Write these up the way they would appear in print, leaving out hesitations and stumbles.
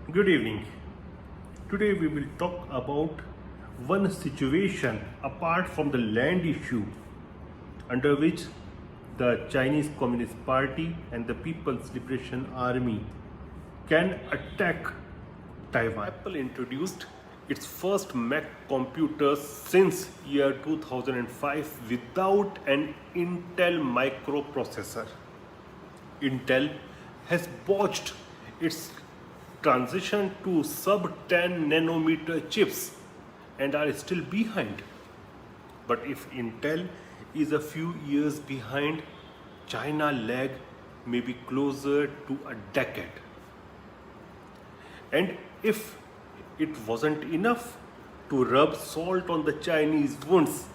Good evening. Today we will talk about one situation apart from the land issue under which the Chinese Communist Party and the People's Liberation Army can attack Taiwan. Apple introduced its first Mac computers since year 2005 without an Intel microprocessor. Intel has botched its transition to sub 10 nanometer chips and are still behind. But if Intel is a few years behind, China lag may be closer to a decade. And if it wasn't enough to rub salt on the Chinese wounds,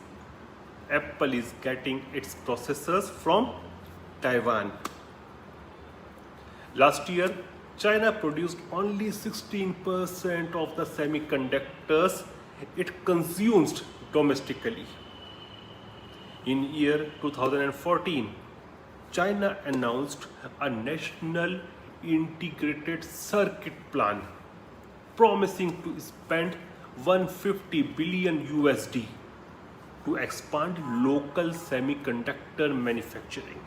Apple is getting its processors from Taiwan. Last year, China produced only 16% of the semiconductors it consumes domestically. In year 2014, China announced a national integrated circuit plan promising to spend 150 billion USD to expand local semiconductor manufacturing.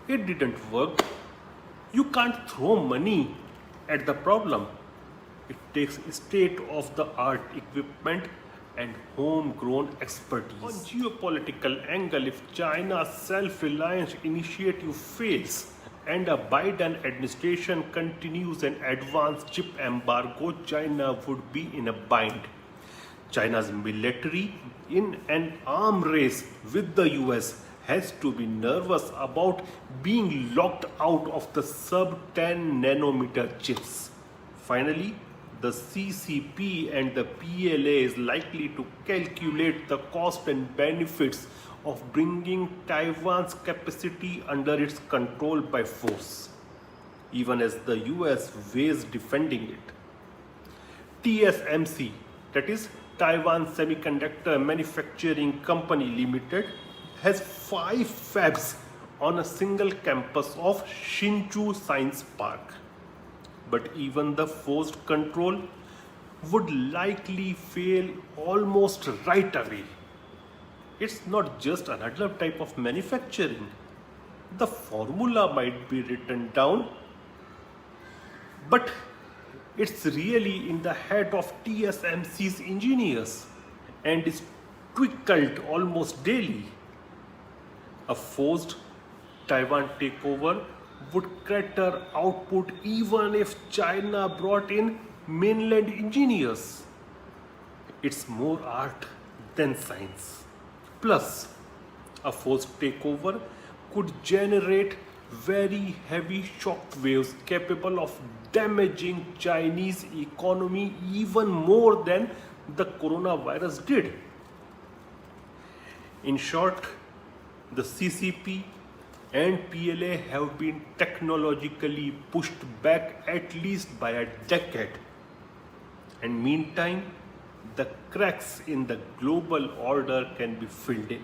It didn't work. You can't throw money at the problem. It takes state-of-the-art equipment and homegrown expertise. On geopolitical angle, if China's self-reliance initiative fails and a Biden administration continues an advanced chip embargo, China would be in a bind. China's military, in an arms race with the US, has to be nervous about being locked out of the sub 10 nanometer chips. Finally, the CCP and the PLA is likely to calculate the cost and benefits of bringing Taiwan's capacity under its control by force, even as the US weighs defending it. TSMC, that is Taiwan Semiconductor Manufacturing Company Limited, has 5 fabs on a single campus of Hsinchu Science Park. But even the forced control would likely fail almost right away. It's not just another type of manufacturing. The formula might be written down, but it's really in the head of TSMC's engineers and is tweaked almost daily. A forced Taiwan takeover would crater output even if China brought in mainland engineers. It's more art than science. Plus, a forced takeover could generate very heavy shock waves capable of damaging Chinese economy even more than the coronavirus did. In short, the CCP and PLA have been technologically pushed back at least by a decade. And meantime, the cracks in the global order can be filled in.